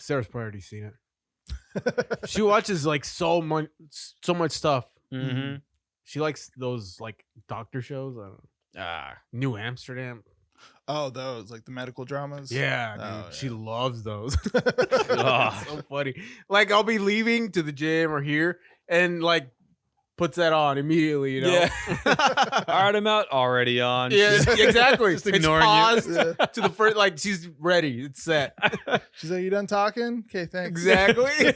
Sarah's probably already seen it. She watches like so much stuff. Mm-hmm. She likes those like doctor shows. I don't know. New Amsterdam. Oh, those like the medical dramas. Yeah, dude. Oh, She yeah. loves those. It's so funny. Like I'll be leaving to the gym or here, and like puts that on immediately. You know. Yeah. All right, I'm out. Already on. Yeah, exactly. Just It's ignoring you. paused Yeah. to the first. Like she's ready. It's set. She's like, "You done talking? Okay, thanks." Exactly.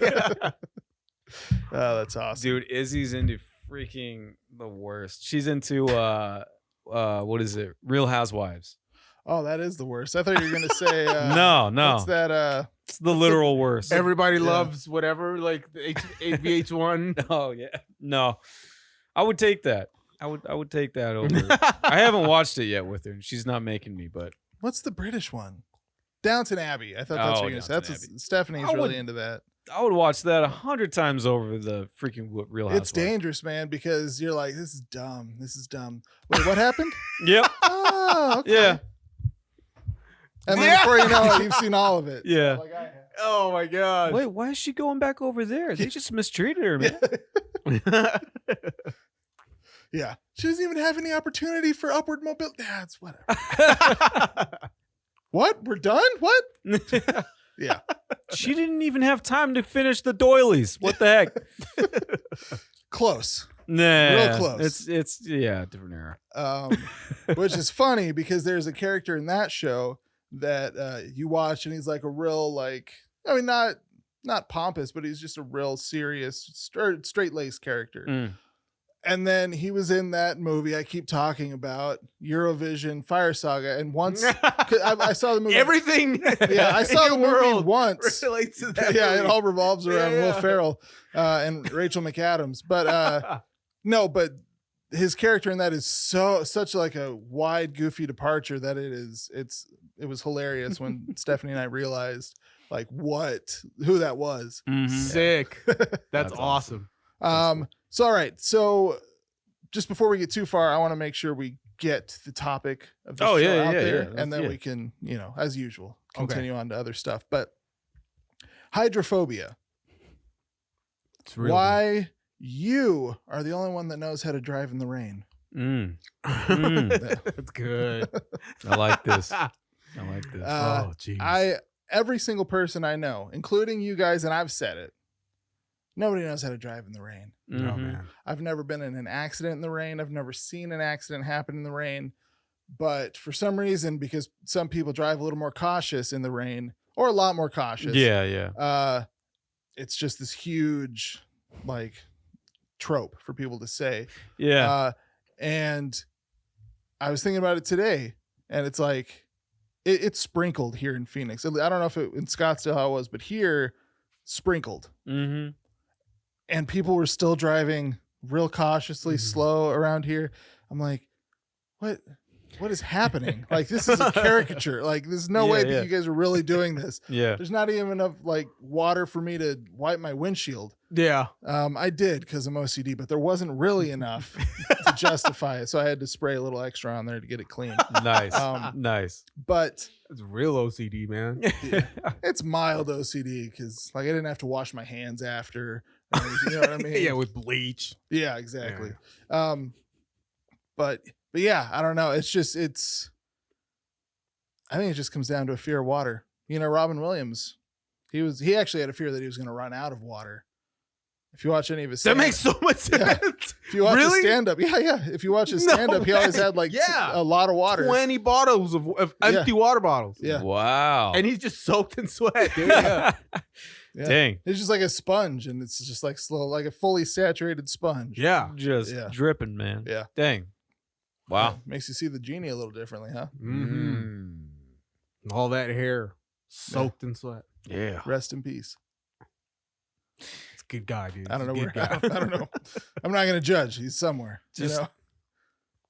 Oh, that's awesome. Dude, Izzy's into freaking the worst. She's into what is it? Real Housewives. Oh, that is the worst. I thought you were gonna say No. What's that? It's the literal worst. Everybody Yeah. loves whatever. Like the VH1. Oh yeah. No. I would take that. I would take that over. I haven't watched it yet with her, and she's not making me, but What's the British one? Downton Abbey. I thought that's what Oh, you're gonna say. Downton That's Abbey. Stephanie's I really would- into that. I would watch that 100 times over the freaking Real Housewives. It's dangerous, man, because you're like, this is dumb. This is dumb. Wait, what happened? Yep. Oh, okay. Yeah. And then before you know it, you've seen all of it. Yeah. Like I have. Oh my god. Wait, why is she going back over there? They just mistreated her, man. Yeah. She doesn't even have any opportunity for upward mobility. That's whatever. What? We're done? What? Yeah. She didn't even have time to finish the doilies. What the heck? Close. Nah. Real close. It's different era. Which is funny because there's a character in that show that you watch and he's like a real not pompous, but he's just a real serious straight-laced character. Mm. And then he was in that movie I keep talking about, Eurovision Fire Saga, and once I saw the movie. Everything. Yeah, I saw the in movie world once. relates to that. Yeah, movie. it all revolves around Yeah, Will yeah. Ferrell and Rachel McAdams. But no, but his character in that is such like a wide, goofy departure that it was hilarious when Stephanie and I realized like who that was. Mhm. Sick. That's That's awesome. So all right, so just before we get too far, I want to make sure we get the topic of the Oh, show yeah, out yeah, there, yeah. and then Yeah. we can, as usual, Okay. continue on to other stuff. But hydrophobia. It's real. Why you are the only one that knows how to drive in the rain. Mm. That's good. I like this. I like this. Oh, jeez. Every single person I know, including you guys, and I've said it, nobody knows how to drive in the rain. No, Mhm. man. I've never been in an accident in the rain. I've never seen an accident happen in the rain. But for some reason, because some people drive a little more cautious in the rain, or a lot more cautious. Yeah. It's just this huge like trope for people to say. Yeah. And I was thinking about it today, and it's like it's sprinkled here in Phoenix. I don't know if in Scottsdale how it was, but here sprinkled. Mm-hmm. And people were still driving real cautiously slow around here. I'm like, what is happening? Like, this is a caricature. Like, there's no way that you guys are really doing this. Yeah. There's not even enough like water for me to wipe my windshield. Yeah. I did because I'm OCD, but there wasn't really enough to justify it. So I had to spray a little extra on there to get it clean. Nice. Um, Nice. But It's real OCD, man. it's mild OCD because like I didn't have to wash my hands after. You know what I mean? Yeah, with bleach. Yeah, exactly. But yeah, I don't know. I think it just comes down to a fear of water. Robin Williams, he actually had a fear that he was going to run out of water. If you watch any of his That stand-up- makes so much sense. Yeah. If you watch his Really? stand-up, yeah. If you watch his No stand-up, he always way. had like Yeah. a lot of water. 20 bottles of empty water bottles. Yeah. Wow. And he's just soaked in sweat, dude. Yeah. Yeah. Dang. It's just like a sponge, and it's just like slow, like a fully saturated sponge. Yeah. Just Yeah. dripping, man. Yeah. Dang. Wow. Yeah. Makes you see the genie a little differently, huh? Mm-hmm. All that hair soaked in sweat. Yeah. Rest in peace. It's a good guy, dude. I don't know He's a where. good guy. I don't know. I'm not going to judge. He's somewhere. Just- you know?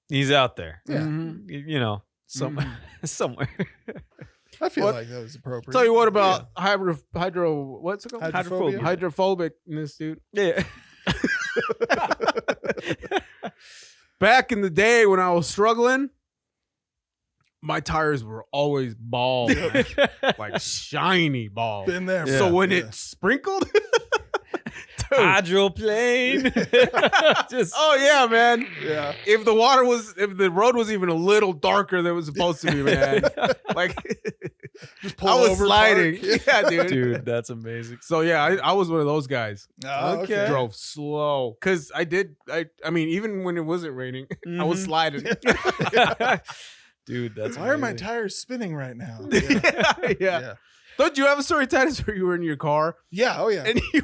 He's out there. Yeah. Mhm. You know, somewhere. Somewhere. I feel What- like that was appropriate. Tell you what about what's it called? Hydrophobia. Hydrophobicness, dude. Yeah. Back in the day when I was struggling, my tires were always bald, like shiny bald. Been there. Yeah. So when it sprinkled, dude, Hydroplane. Just oh yeah, man. Yeah. If the road was even a little darker than it was supposed to be, man, like Just pull I was over, sliding. park. Yeah, dude. dude, that's amazing. So yeah, I was one of those guys. Oh, okay. Drove slow because I mean, even when it wasn't raining, I was Mhm. sliding. Dude, that's Why are my amazing. tires spinning right now? yeah. Don't you have a story, Titus, where you were in your car Yeah. Oh, yeah. and you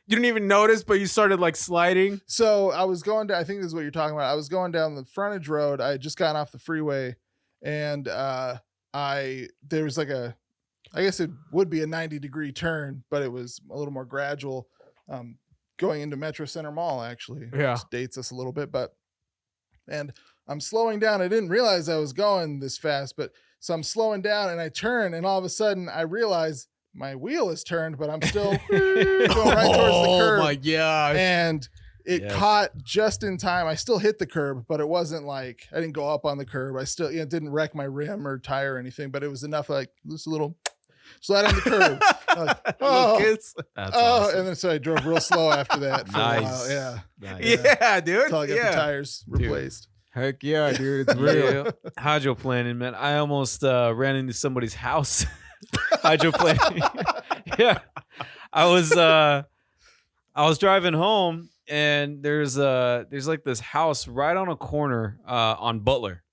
didn't even notice, but you started like sliding? So I was going down, I think this is what you're talking about. I was going down the frontage road. I had just gotten off the freeway and there was like I guess it would be a 90-degree turn, but it was a little more gradual going into Metro Center Mall, actually. Yeah. Which dates us a little bit, and I'm slowing down. I didn't realize I was going this fast, but so I'm slowing down and I turn and all of a sudden I realize my wheel is turned, but I'm still going right towards the curb. Oh my gosh. And it Yes. caught just in time. I still hit the curb, but it wasn't like I didn't go up on the curb. I still, it didn't wreck my rim or tire or anything, but it was enough like just a little slide on the curb. Like, Little kids. That's oh, awesome. and then so I drove real slow after that for a Nice. while. Yeah, Nice. Yeah, dude. until I got yeah. the tires replaced. Heck yeah, dude. It's real. Yeah. Hydroplaning, man. I almost ran into somebody's house. Hydroplaning. Yeah. I was driving home and there's like this house right on a corner on Butler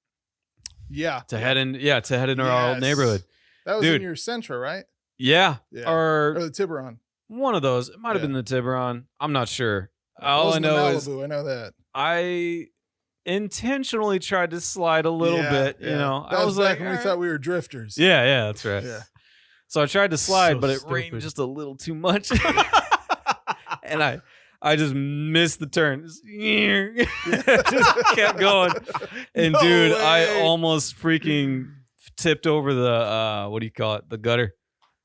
Yeah, to head in our old Yes. neighborhood. that was Dude. in your Sentra, right? Yeah. Yeah. Or Or the Tiburon. one of those. It might have Yeah. been the Tiburon. I'm not sure. It All I wasn't the know is Malibu, I know that. I intentionally tried to slide a little Yeah, bit, yeah. you know. That I was was back like, when we "All thought we were drifters. right." Yeah, that's right. Yeah. So I tried to slide, So but it stupid. rained just a little too much. And I just missed the turn. Just kept going. And No dude, way. I almost freaking tipped over the what do you call it? The gutter.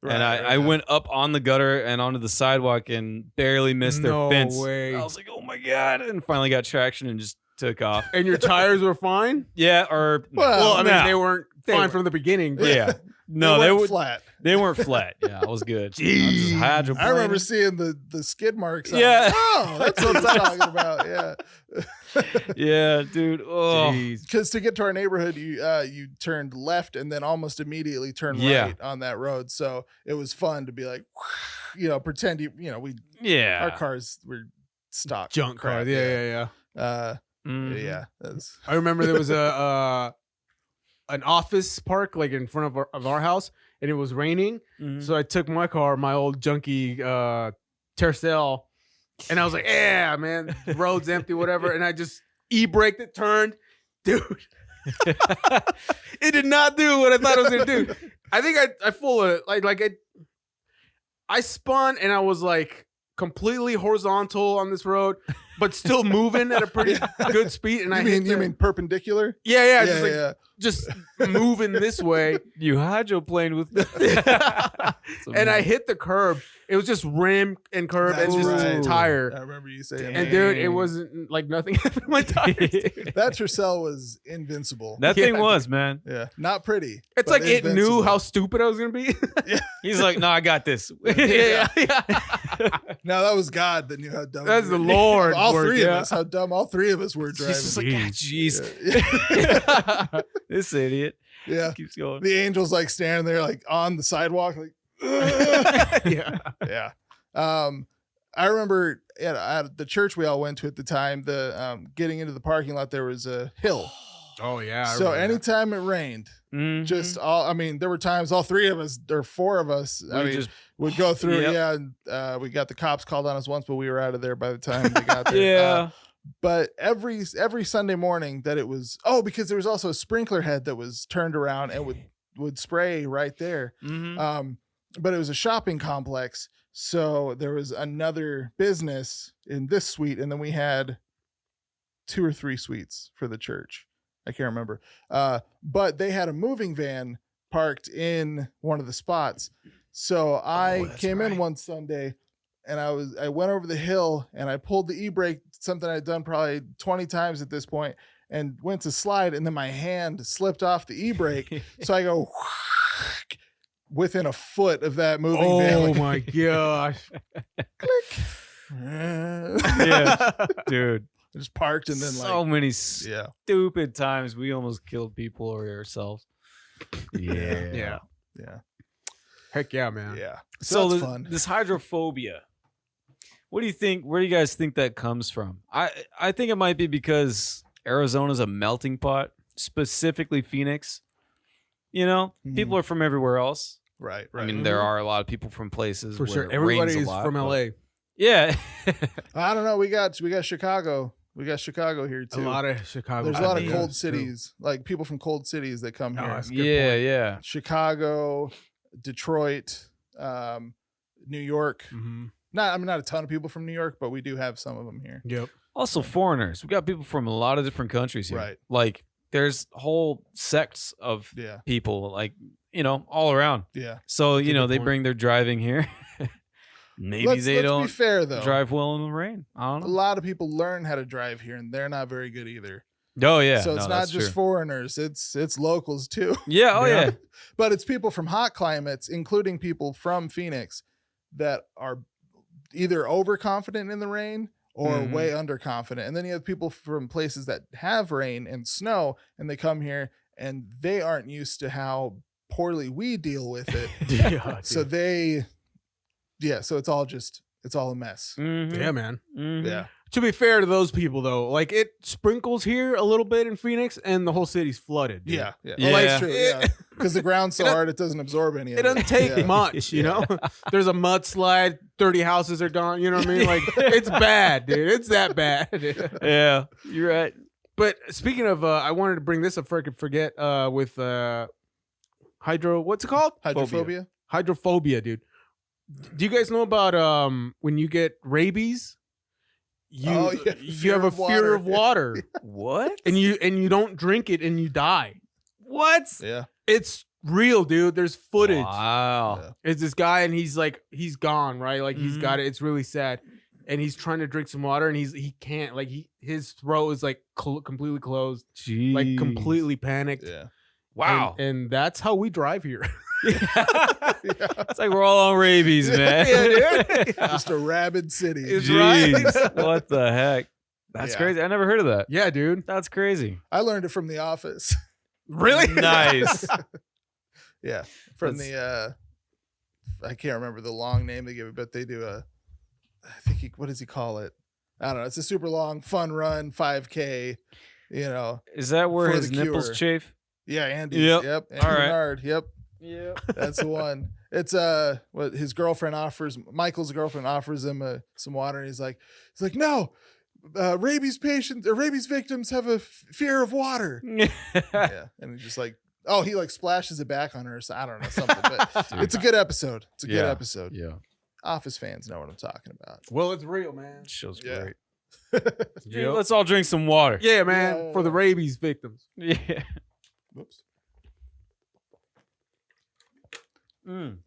And I went up on the gutter and onto the sidewalk and barely missed their No fence. way. I was like, oh my God. And finally got traction and just took off. And your tires were fine? Yeah, or Well, Well, I mean, no. they weren't They fine were- from the beginning. But yeah. No, they they weren't were flat. They weren't flat. Yeah, I was good. Jeez. I was just I remember hydroplaning. seeing the skid marks. Yeah. Oh, that's what I'm talking about. Yeah. Yeah, dude. Oh, Jeez. Because to get to our neighborhood, you turned left and then almost immediately turned Yeah. right on that road. So it was fun to be like, pretend we yeah. our cars were stock Junk crap, car. Yeah. Mhm. Yeah. That's, I remember there was an office park like in front of our house, and it was raining. Mhm. So I took my car, my old junky Tercel, and I was like, "Yeah, man, the road's empty, whatever." And I just e-braked it, turned, dude. It did not do what I thought it was gonna do. I think I full of I spun and I was like completely horizontal on this road, but still moving at a pretty good speed. And you mean perpendicular? yeah, Yeah, just moving this way. You hydroplaned with And I hit the curb. It was just rim and curb That's and just right. tire. I remember you saying And that. dude, it wasn't like nothing happened to my tires. dude. That Tercel was invincible. that Yeah. thing was, man. Yeah, not pretty. It's but like it knew invincible. how stupid I was gonna be. He's like, no, I got this. yeah. No, that was God that knew how dumb. That's we the were. Lord. All work, three of yeah. us, how dumb all three of us were driving. He's just like, ah, jeez. Yeah. This idiot Yeah. keeps going. The angel's like standing there, like on the sidewalk, like, Yeah. yeah. I remember at the church we all went to at the time, the getting into the parking lot, there was a hill. Oh yeah. I So remember that. anytime it rained, Mhm. just there were times all three of us or four of us, We just would go through. Yep. Yeah. And, we got the cops called on us once, but we were out of there by the time they got there. yeah. But every Sunday morning that it was, because there was also a sprinkler head that was turned around and would spray right there. Mhm. But it was a shopping complex. So there was another business in this suite. And then we had 2 or 3 suites for the church. I can't remember. But they had a moving van parked in one of the spots. So I that's came in right. one Sunday and I went over the hill and I pulled the e-brake, something I'd done probably 20 times at this point. and went to slide, and then my hand slipped off the e-brake. So I go within a foot of that moving van. Oh Like, my gosh. click. Yeah, dude. Just parked and then So like many yeah. stupid times we almost killed people or ourselves. Yeah. Yeah. Heck yeah, man. Yeah. So that's fun. this hydrophobia. What do you think? Where do you guys think that comes from? I think it might be because Arizona's a melting pot, specifically Phoenix. You know, people are from everywhere else. Right. I mean, there are a lot of people from places For where sure. it Everybody rains is a lot, from but- LA. Yeah. I don't know. We got Chicago. We got Chicago here A too. lot of Chicago. There's a lot of Yeah, cold it's true. cities, like people from cold cities that come Oh, here. that's a good Yeah, point. yeah. Chicago, Detroit, New York. Mhm. Not a ton of people from New York, but we do have some of them here. Yep. Also foreigners. We got people from a lot of different countries here. Right. Like there's whole sects of Yeah. people, like, you know, all around. Yeah. So, That's a you know, good they point. bring their driving here. Maybe let's they be don't fair though. drive well in the rain. I A don't know. lot of people learn how to drive here, and they're not very good either. Oh yeah. So it's no, not that's just true. foreigners; it's locals too. Yeah, oh Yeah. yeah. But it's people from hot climates, including people from Phoenix, that are either overconfident in the rain or Mhm. way underconfident. And then you have people from places that have rain and snow, and they come here and they aren't used to how poorly we deal with it. Yeah, So dude. so it's all a mess. Mhm. Yeah, man. Mhm. Yeah. To be fair to those people, though, like it sprinkles here a little bit in Phoenix, and the whole city's flooded. Dude. Yeah. Yeah. Yeah. Well, that's true. It- Yeah. Because the ground's so It doesn't- hard, it doesn't absorb any of It it. doesn't take Yeah. much, you know. There's a mudslide, 30 houses are gone. You know what I mean? Like it's bad, dude. It's that bad. Yeah, you're right. But speaking of, I wanted to bring this up before I could forget. With what's it called? Hydrophobia. Hydrophobia, dude. Do you guys know about when you get rabies? You Oh, yeah, you fear have a of fear water. of water, What? and you don't drink it and you die. What? Yeah. It's real, dude. There's footage. Wow. Yeah. It's this guy and he's gone, right? Like he's Mhm. got it. It's really sad. And he's trying to drink some water and he can't. Like his throat is like completely closed, Jeez. like completely panicked. Yeah. Wow. And that's how we drive here. It's like we're all on rabies, man. Yeah, dude. Just a rabid city. It's Jeez. What the heck? That's Yeah. crazy. I never heard of that. Yeah, dude. That's crazy. I learned it from The Office. Really? Nice. Yeah. From That's- I can't remember the long name they give it, but they do what does he call it? I don't know. It's a super long fun run, 5K, you know. Is that where For his the nipples cure. chafe? Yeah, Andy. Yep. Yep. Andy All right. Bernard. Yep. Yeah. That's the one. It's what his girlfriend Michael's girlfriend offers him some water, and he's like, no, rabies patients or rabies victims have a fear of water. Yeah, and he just like, he like splashes it back on her. So I don't know something, but it's a good episode. It's a good Yeah. episode. Yeah. Office fans know what I'm talking about. Well, it's real, man. Show's Yeah. great. Yep. Let's all drink some water. Yeah, man. Yeah. For the rabies victims. Yeah. Whoops. Mm.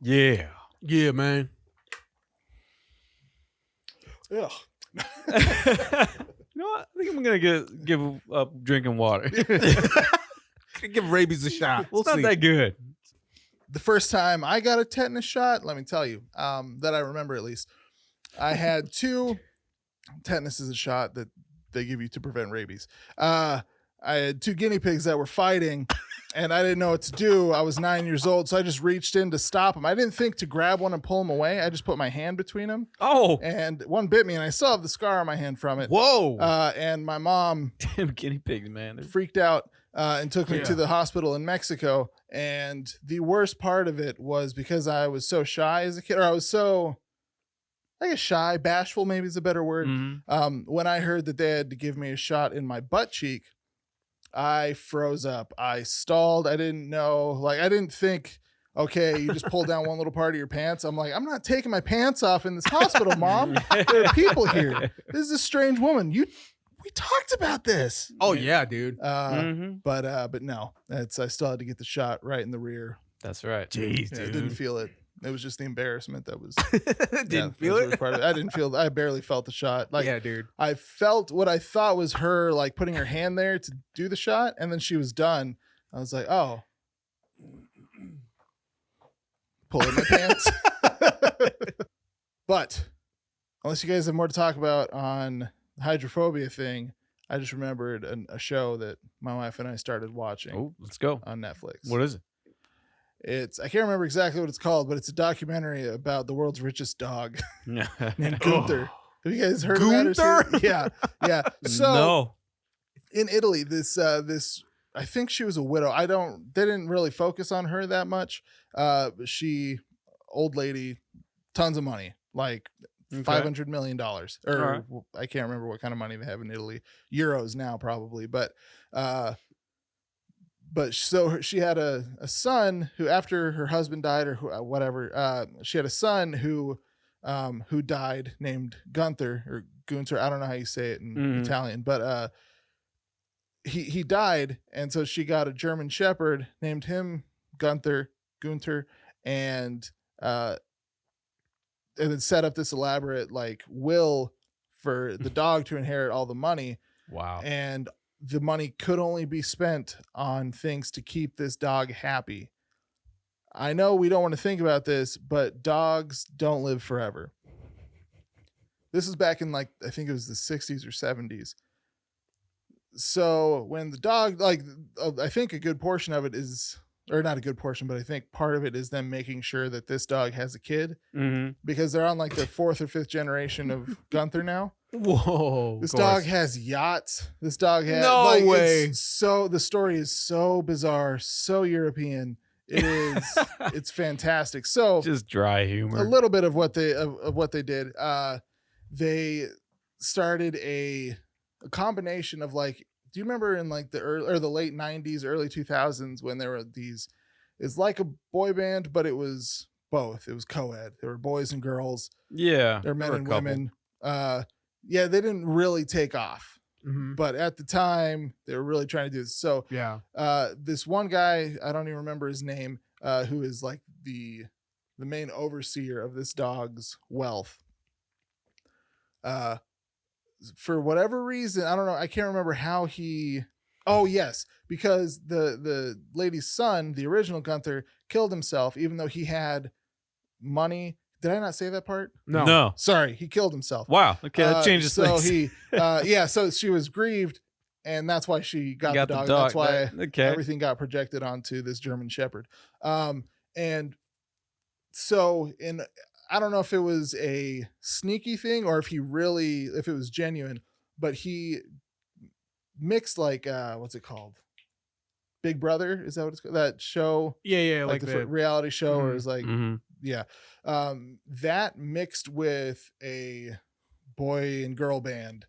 Yeah. Yeah, man. Ugh. You know what? I think I'm gonna give up drinking water. Give rabies a shot. We'll It's not see. that good. The first time I got a tetanus shot, let me tell you, that I remember at least, I had two. Tetanus is a shot that they give you to prevent rabies. I had two guinea pigs that were fighting, and I didn't know what to do. I was 9 years old, so I just reached in to stop them. I didn't think to grab one and pull them away. I just put my hand between them, Oh, and one bit me, and I still have the scar on my hand from it. Whoa. And my mom damn guinea pigs, man. They're- freaked out and took me Yeah. to the hospital in Mexico. And the worst part of it was because I was so shy as a kid, or I was so, I guess shy, bashful maybe is a better word. Mhm. When I heard that they had to give me a shot in my butt cheek, I froze up. I stalled. I didn't know, like, I didn't think, okay, you just pulled down one little part of your pants. I'm like, I'm not taking my pants off in this hospital, Mom. There are people here. This is a strange woman. We talked about this. Oh yeah, dude. Mhm. But no, I still had to get the shot right in the rear. That's right. Jeez, Yeah, I dude. didn't feel it. It was just the embarrassment that was. Didn't feel that was it. part of it. I barely felt the shot. Like, yeah, dude. I felt what I thought was her like putting her hand there to do the shot, and then she was done. I was like, oh, pulling my pants. But unless you guys have more to talk about on the hydrophobia thing, I just remembered a show that my wife and I started watching. Oh, let's go. On Netflix. What is it? I can't remember exactly what it's called, but it's a documentary about the world's richest dog named Oh. Gunther. Have you guys heard of Gunther? that? Yeah. So No. in Italy, this I think she was a widow. They didn't really focus on her that much. She, old lady, tons of money, like Okay. $500 million, or Alright. I can't remember what kind of money they have in Italy, euros now probably, but so she had a son who, after her husband died or whatever, she had a son who died, named Gunther or Gunther. I don't know how you say it in Italian, but he died, and so she got a German Shepherd, named him Gunther, and then set up this elaborate like will for the dog to inherit all the money. Wow. And the money could only be spent on things to keep this dog happy. I know we don't want to think about this, but dogs don't live forever. This is back in like, I think it was the 60s or 70s. So when the dog, like, I think a good portion of it is, or not a good portion, but I think part of it is them making sure that this dog has a kid, because they're on like their 4th or 5th generation of Gunther now. Whoa. This dog has yachts. This dog has No like, way. So the story is so bizarre, so European. It is. It's fantastic. So Just dry humor. a little bit of what they did. They started a combination of like. Do you remember in like the early or the late 90s, early 2000s when there were these? It's like a boy band, but it was both. It was co-ed. There were boys and girls. Yeah. There were men there and were a couple. women. Yeah, they didn't really take off, Mhm. but at the time they were really trying to do this. So Yeah. this one guy, I don't even remember his name, who is like the main overseer of this dog's wealth. For whatever reason, I don't know, I can't remember how he. Oh yes, because the lady's son, the original Gunther, killed himself, even though he had money. Did I not say that part? No. Sorry, he killed himself. Wow. Okay, that changes so things. he so she was grieved, and that's why she got the dog. That's why okay. everything got projected onto this German Shepherd. And so I don't know if it was a sneaky thing or if it was genuine, but he mixed like what's it called? Big Brother, is that what it's called? That show? Yeah, Like the reality show, or is like Mhm. yeah. That mixed with a boy and girl band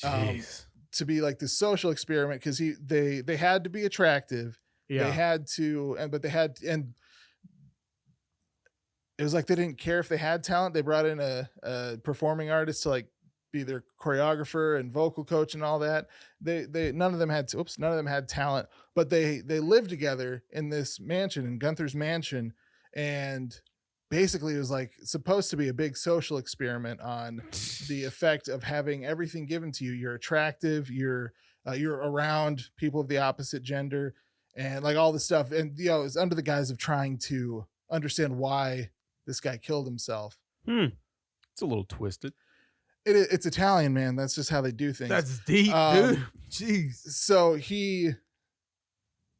Jeez. to be like this social experiment, because they had to be attractive. Yeah. They had to, and it was like they didn't care if they had talent. They brought in a performing artist to like be their choreographer and vocal coach and all that. None of them had talent, but they lived together in this mansion, in Gunther's mansion, and basically it was like supposed to be a big social experiment on the effect of having everything given to you. You're attractive, you're around people of the opposite gender, and like all this stuff. And it's under the guise of trying to understand why this guy killed himself. It's a little twisted. It's Italian, man. That's just how they do things. That's deep, dude. Jeez. So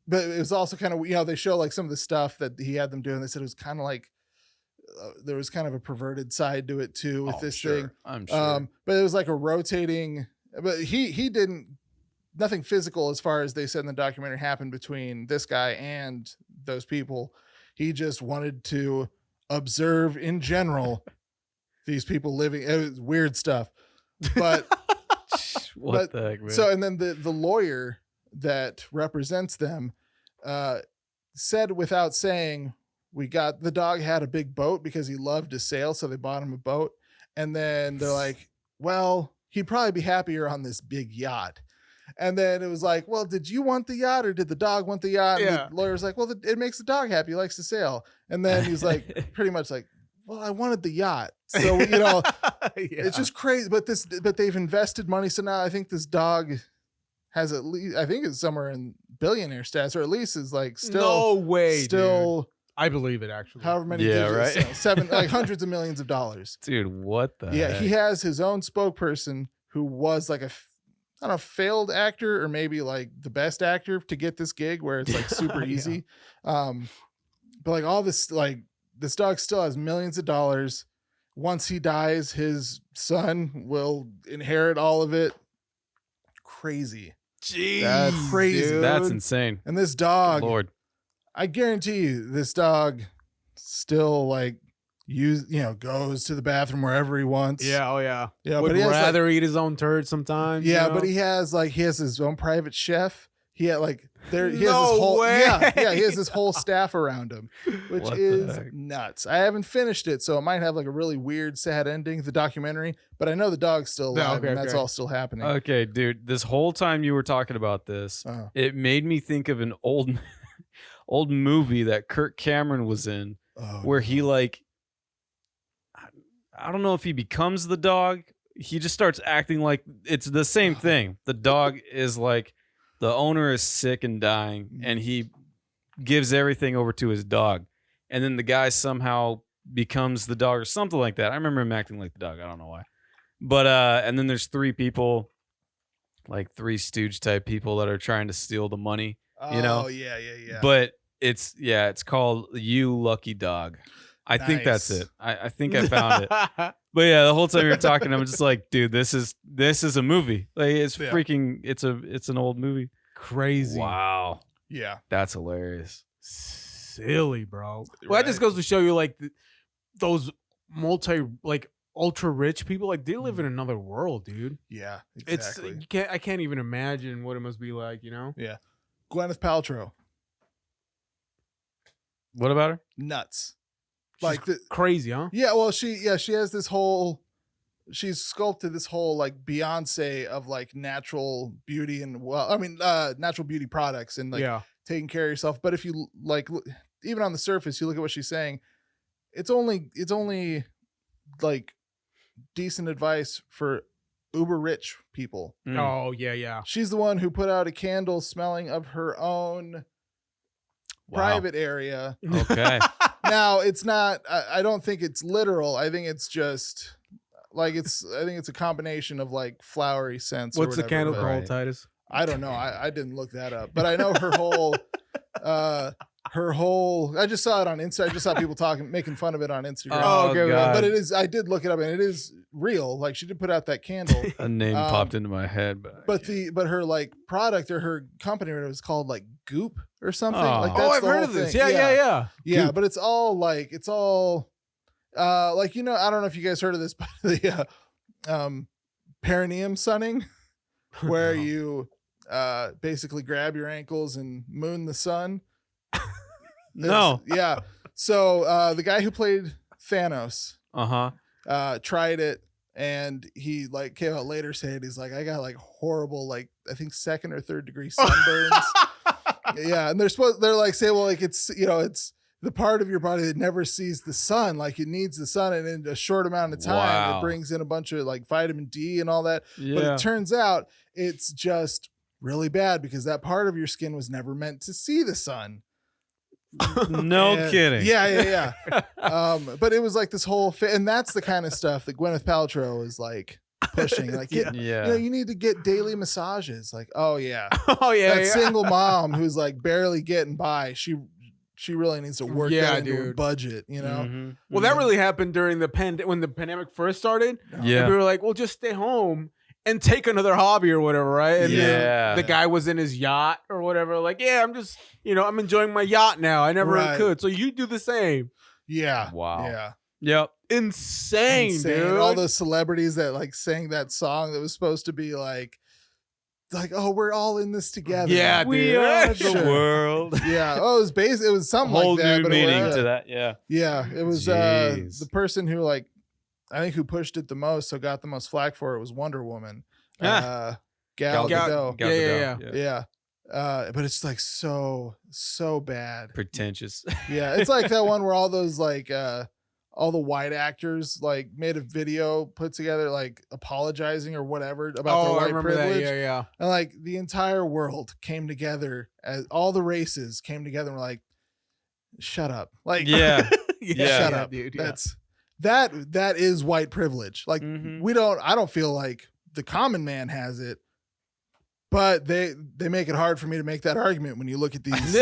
but it was also kind of, they show like some of the stuff that he had them doing. They said it was kind of like there was kind of a perverted side to it too with this thing. I'm sure. But it was like a rotating. But he didn't. Nothing physical, as far as they said in the documentary, happened between this guy and those people. He just wanted to observe in general these people living. It was weird stuff, but What the heck, man? so, and then the lawyer that represents them said, without saying, the dog had a big boat because he loved to sail, so they bought him a boat. And then they're like, well, he'd probably be happier on this big yacht. And then it was like, well, did you want the yacht or did the dog want the yacht? And Yeah. the lawyer's like, well, it makes the dog happy. He likes to sail. And then he's like, pretty much like, well, I wanted the yacht. So, it's just crazy. But they've invested money. So now I think this dog has at least, I think it's somewhere in billionaire status, or at least is like still, no way, still, dude. I believe it actually. however many Yeah, digits, right? seven, like hundreds of millions of dollars. Dude, what the Yeah, heck? he has his own spokesperson who was like I don't know, failed actor or maybe like the best actor to get this gig where it's like super Yeah. easy. But like all this, like this dog still has millions of dollars. Once he dies, his son will inherit all of it. Crazy. Jeez, That's crazy. dude. That's insane. And this dog, Lord. I guarantee you, this dog still like goes to the bathroom wherever he wants. Yeah, oh yeah. Yeah, Would but he has like, rather eat his own turd sometimes. yeah, you know? but he has his own private chef. He had like he has No this whole way. yeah, he has this whole staff around him, which What the is heck? nuts. I haven't finished it, so it might have like a really weird, sad ending, the documentary, but I know the dog's still Yeah, alive okay, and that's okay. all still happening. Okay, dude. This whole time you were talking about this, it made me think of an old movie that Kirk Cameron was in, where he like, I don't know if he becomes the dog. He just starts acting like it's the same thing. The dog is like, the owner is sick and dying, and he gives everything over to his dog, and then the guy somehow becomes the dog or something like that. I remember him acting like the dog. I don't know why, but and then there's three people, like three stooge type people that are trying to steal the money. Oh yeah. But it's called You Lucky Dog. I think that's Nice. it. I think I found it. But yeah, the whole time you're talking, I'm just like, dude, this is a movie. Like it's Yeah. freaking, it's an old movie. Crazy. Wow, Yeah. that's hilarious. Silly, bro. Well, that just Right. goes to show you, like, those ultra rich people, like, they live in another world, dude. Yeah. Exactly. I can't even imagine what it must be like, you know? Gwyneth Paltrow. What about her? Nuts. She's Like crazy, huh? yeah, well, she has this whole, she's sculpted this whole like Beyonce of like natural beauty and natural beauty products and like yeah. taking care of yourself. But if you like, even on the surface, you look at what she's saying, it's only like decent advice for uber rich people. Mm. Oh, yeah. She's the one who put out a candle smelling of her own Wow. private area. Okay. Now it's not, I don't think it's literal. I think it's just like, I think it's a combination of like flowery scents. What's or the whatever, candle but called, Right. Titus? I don't know. I didn't look that up, but I know her whole, I just saw it on Insta. I just saw people making fun of it on Instagram. Oh, okay, God. But I did look it up and it is real. Like she did put out that candle. A name Um, popped into my head, but But her like product or her company was called like Goop or something. Oh. Like Oh, that's I've the heard whole of this. thing. Yeah. Yeah, Goop. but it's all like like I don't know if you guys heard of this, but the perineum sunning, where No. you basically grab your ankles and moon the sun. no. Yeah. So the guy who played Thanos tried it, and he like came out later saying he's like, I got like horrible, like I think 2nd or 3rd degree sunburns. Yeah, and they're like say, well, like it's it's the part of your body that never sees the sun, like it needs the sun, and in a short amount of time Wow. it brings in a bunch of like vitamin D and all that. But Yeah. it turns out it's just really bad because that part of your skin was never meant to see the sun. No And- kidding. Yeah. But it was like this whole and that's the kind of stuff that Gwyneth Paltrow is like pushing. Like, Yeah. you need to get daily massages. Like, oh yeah, Oh, yeah. that yeah. single mom who's like barely getting by. She really needs to work Yeah, that into her dude. budget. You know. Mhm. Well, that really happened during when the pandemic first started. Yeah. We were like, well, just stay home and take another hobby or whatever, right? And then Yeah. the guy was in his yacht or whatever. Like, yeah, I'm just, I'm enjoying my yacht now. I never Right. could. So you do the same. Yeah. Wow. Yeah. Yep. Insane, dude. All those celebrities that like sang that song that was supposed to be like, oh, we're all in this together. Yeah, We dude. are the Sure. world. Yeah. Oh, it was something Whole like that. new but it meaning was, to that. Yeah. Yeah, it was Jeez. the person who who pushed it the most, so got the most flack for it was Wonder Woman. Ah. Gal Gadot. Yeah. Yeah. But it's like so bad. Pretentious. Yeah, it's like that one where all those like all the white actors like made a video put together like apologizing or whatever about their I white remember privilege. that. Yeah. And like the entire world came together, as all the races came together and were like, shut up. Like Yeah. shut up. dude. That's that is white privilege. Like I don't feel like the common man has it. But they make it hard for me to make that argument when you look at these,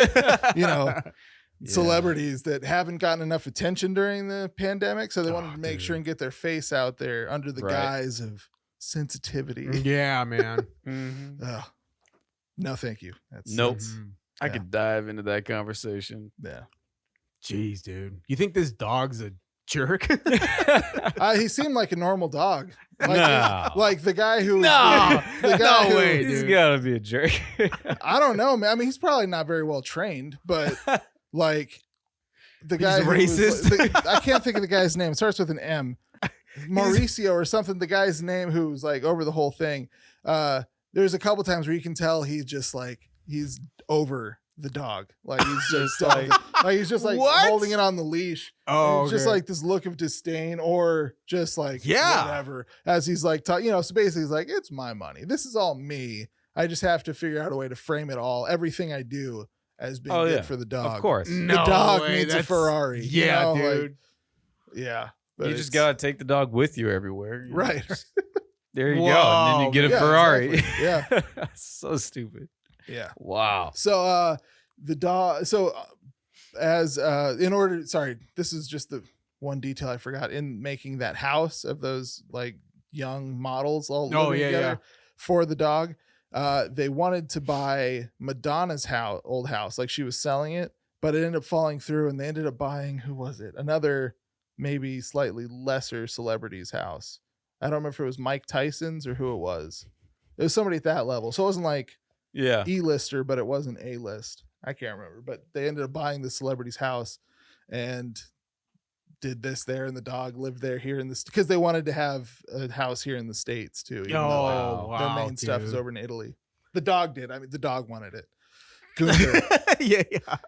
celebrities that haven't gotten enough attention during the pandemic. So they wanted to make sure and get their face out there under the guise of sensitivity. Yeah, man. No, thank you. Nope. that's- I could dive into that conversation. yeah. Jeez, dude. You think this dog's a jerk? He seemed like a normal dog. Like, No. like the guy who was No. the guy No who, way. He's dude. gotta be a jerk. I don't know, man. I mean, he's probably not very well trained, but like the guy He's who was- racist. I can't think of the guy's name. It starts with an M. Mauricio or something. The guy's name who's like over the whole thing. There's a couple times where you can tell he's just like he's over the dog. Like he's just like he's just like What? holding it on the leash. Oh, It's just okay. like this look of disdain or just like Yeah. whatever. As he's like so basically he's like, it's my money. This is all me. I just have to figure out a way to frame it all, everything I do as being good for the dog. Of course. No The dog way, needs a that's- Ferrari. you Yeah, know, like, dude. yeah. But You just it's- gotta take the dog with you everywhere. You know, Right. just- there you go. And then you Whoa, get a yeah, Ferrari. exactly. Yeah. So stupid. Yeah. Wow. So the dog this is just the one detail I forgot in making that house of those like young models all living together for the dog. They wanted to buy Madonna's old house, like she was selling it, but it ended up falling through and they ended up buying, who was it? Another maybe slightly lesser celebrity's house. I don't remember if it was Mike Tyson's or who it was. It was somebody at that level. So it wasn't like Yeah. E-lister, but it wasn't A-list. I can't remember, but they ended up buying the celebrity's house and did this there, and the dog lived there here in this because they wanted to have a house here in the States too. Even though their main stuff is over in Italy. The dog did. I mean, the dog wanted it. Gunther. yeah.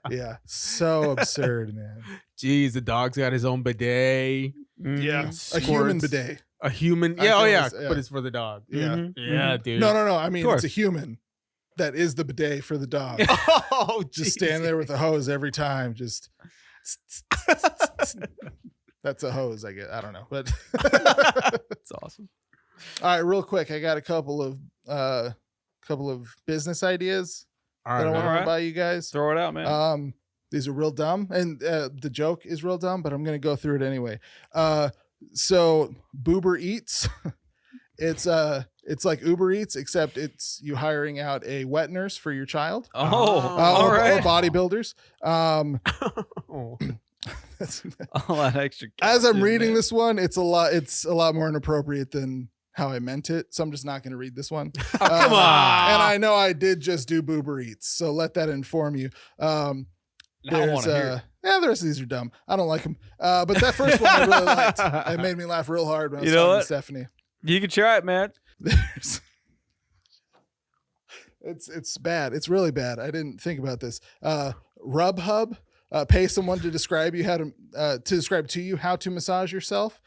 Yeah. So absurd, man. Jeez, the dog's got his own bidet. Yeah. A Squirts. human bidet. A human. I Yeah, think yeah. it's- yeah. But it's for the dog. Yeah. Mhm. Yeah, dude. No. I mean, course. it's a human that is the bidet for the dog. Oh, Just standing there with a hose every time. Just that's a hose, I guess. I don't know. But That's awesome. all right, real quick, I got a couple of business ideas All that I right, want to man. run by you guys. Throw it out, man. These are real dumb, and the joke is real dumb, but I'm gonna go through it anyway. So Boober Eats, it's like Uber Eats, except it's you hiring out a wet nurse for your child. all Or right. bodybuilders. Oh. All that extra. As I'm caption, reading man. this one, it's a lot more inappropriate than how I meant it. So I'm just not going to read this one. Oh, come on. And I know I did just do Boober Eats, so let that inform you. Now I There's, want to hear. the rest of these are dumb. I don't like them. But that first one I really liked. It made me laugh real hard when I was You know talking to what? Stephanie. You can try it, man. There's, it's bad. It's really bad. I didn't think about this. RubHub. Pay someone to describe you how to you how to massage yourself.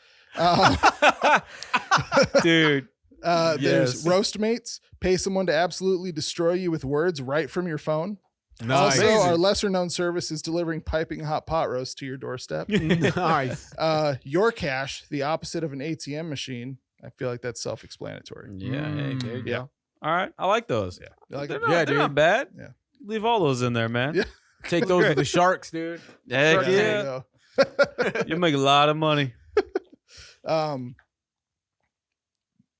Dude. There's Yes. Roastmates. Pay someone to absolutely destroy you with words right from your phone. Nice. Also, our lesser known service is delivering piping hot pot roast to your doorstep. Nice. Your cash, the opposite of an ATM machine. I feel like that's self-explanatory. Yeah. Hey, there you Yeah. go. All right. I like those. Yeah. You like They're it? not, Yeah, they're not dude. bad. Yeah. Leave all those in there, man. Yeah. Take those with the sharks, dude. Heck Shark There yeah. you go. You'll make a lot of money.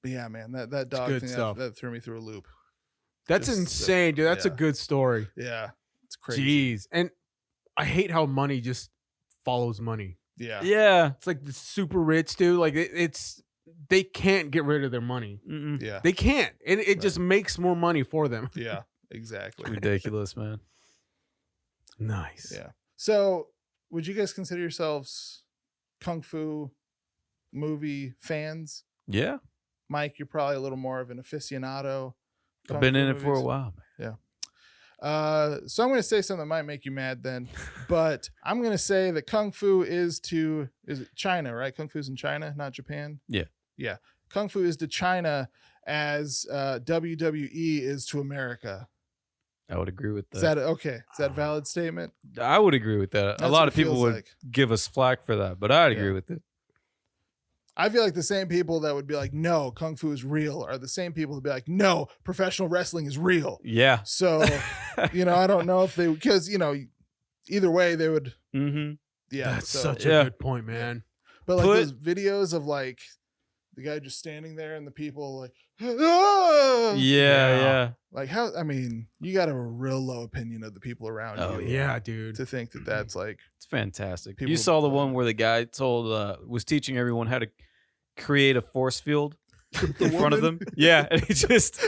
But yeah, man, that dog good thing stuff. that threw me through a loop. That's Just, insane, dude. That's a yeah. good story. Yeah, it's crazy. Jeez. And I hate how money just follows money. Yeah, Yeah. It's like the super rich, dude. Like it's they can't get rid of their money. Mm-mm. yeah, They can't. And it just makes more money for them. yeah, exactly. Ridiculous, man. Nice. Yeah. So, would you guys consider yourselves kung fu movie fans? Yeah. Mike, you're probably a little more of an aficionado. I've been in it for a while, man. So I'm going to say something that might make you mad then, but I'm going to say that Kung Fu is it China, right? Kung Fu's in China, not Japan. Yeah. Yeah. Kung Fu is to China as WWE is to America. I would agree with that. Is that okay? Is that a valid statement? I would agree with that. That's a what lot it of people feels would like. give us flack for that, but I'd agree with it. I feel like the same people that would be like, no, Kung Fu is real, are the same people that be like, no, professional wrestling is real. Yeah. So, I don't know if because, either way they would. Mm-hmm. Yeah. That's so, such a good point, man. But like those videos of like the guy just standing there and the people like, ah! Yeah. Like how, I mean, you got a real low opinion of the people around you. Yeah, dude. To think that that's like. It's fantastic. People- You saw the one where the guy was teaching everyone how to create a force field in front of them. Yeah, and he just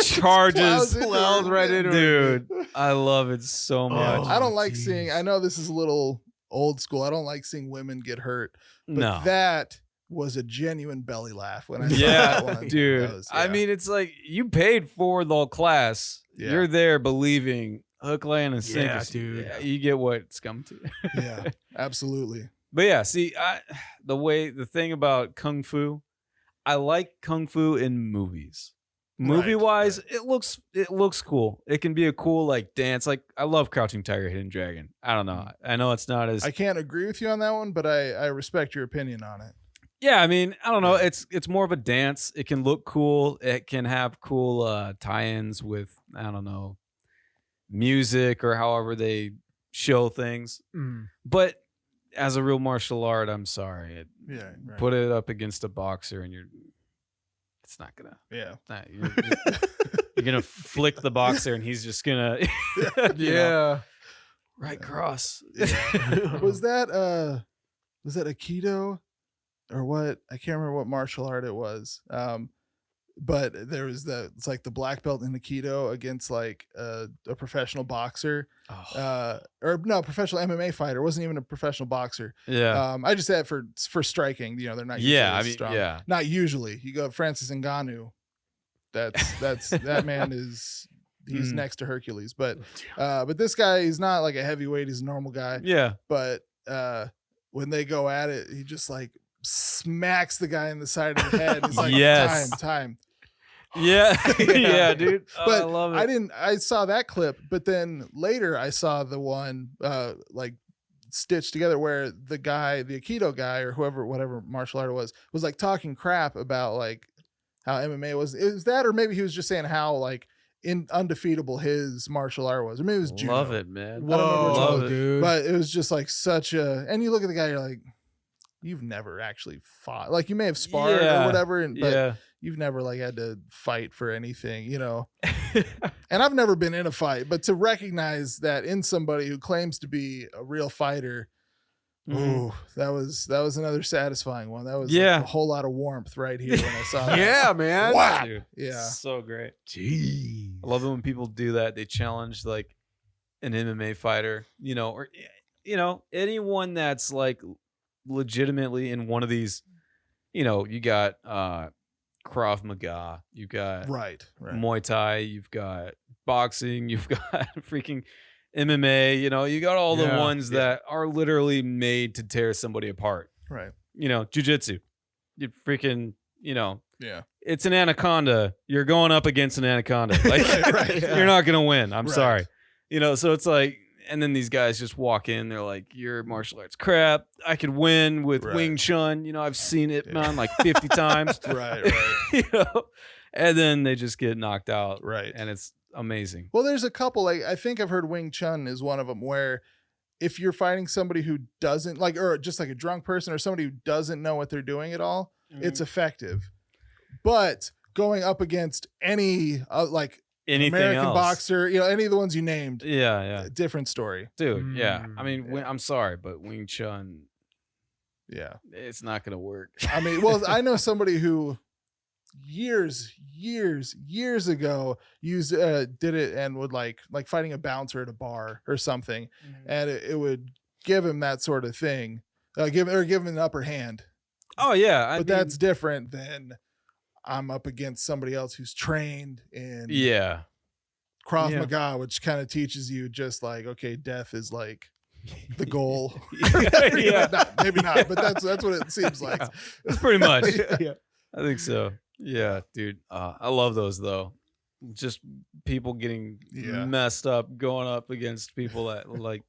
charges. plows right into Dude, I love it so much. I don't like geez. seeing, I know this is a little old school. I don't like seeing women get hurt. But No. that was a genuine belly laugh when I saw Yeah, that one. dude. That was- I mean, it's like you paid for the class. Yeah. You're there believing hook, line, and sinker. Yeah, dude. Yeah, you get what's coming to you. yeah, absolutely. But yeah, see, the thing about Kung Fu, I like Kung Fu in movies. Movie wise, it looks cool. It can be a cool like dance. Like I love Crouching Tiger, Hidden Dragon. I don't know. I know it's not as I can't agree with you on that one, but I respect your opinion on it. Yeah, I mean, I don't know. It's more of a dance. It can look cool. It can have cool tie-ins with, I don't know, music or however they show things. Mm. But as a real martial art, I'm sorry. Yeah, right. Put it up against a boxer and it's not gonna. You're gonna flick the boxer and he's just gonna. Yeah. Right cross. Was that Aikido or what? I can't remember what martial art it was. But there was it's like the black belt in Aikido against like a professional boxer, or no, professional MMA fighter. It wasn't even a professional boxer. Yeah. I just said for striking. They're not. Usually strong. Yeah. Not usually. You go Francis Ngannou. That's that man is. He's next to Hercules, but this guy, he's not like a heavyweight. He's a normal guy. Yeah. But when they go at it, he just like smacks the guy in the side of the head. He's like, Yes. time. Yeah. Yeah, dude. But I love it. I saw that clip, but then later I saw the one like stitched together where the Aikido guy or whatever martial art it was like talking crap about like how MMA was. Is that, or maybe he was just saying how like undefeatable his martial art was, or maybe it was judo. Love it, man. I don't remember which one it Love was, it. dude. but it was just like such a. And you look at the guy, you're like, you've never actually fought. Like you may have sparred or whatever, but you've never like had to fight for anything, And I've never been in a fight, but to recognize that in somebody who claims to be a real fighter, ooh, that was another satisfying one. That was like a whole lot of warmth right here when I saw that. Yeah, man. Wow. Dude, Yeah. so great. Jeez. I love it when people do that. They challenge like an MMA fighter, or anyone that's like legitimately in one of these. You got Krav Maga, you got Right. Muay Thai, you've got boxing, you've got freaking MMA. You got all the ones that are literally made to tear somebody apart. Right. Jiu-jitsu, you freaking Yeah. it's an anaconda. You're going up against an anaconda. Like Right. you're not gonna win. I'm Right. sorry. So it's like, and then these guys just walk in. They're like, "Your martial arts crap. I could win with Wing Chun. I've seen it, man, like 50 times. Right. And then they just get knocked out. Right. And it's amazing. Well, there's a couple, like I think I've heard Wing Chun is one of them, where if you're fighting somebody who doesn't like, or just like a drunk person or somebody who doesn't know what they're doing at all, it's effective. But going up against any like anything American else. boxer, any of the ones you named, Yeah. different story. Dude, yeah. I mean, I'm sorry, but Wing Chun, Yeah. it's not gonna work. I mean, well, I know somebody who years ago did it and would like fighting a bouncer at a bar or something, and it would give him that sort of thing, give him an upper hand. Oh yeah, But that's different than I'm up against somebody else who's trained in Yeah. Krav Yeah. Maga, which kind of teaches you just like, okay, death is like the goal. Yeah. Maybe not, but that's what it seems like. That's pretty much. Yeah. I think so. Yeah, dude. I love those though. Just people getting messed up, going up against people that like,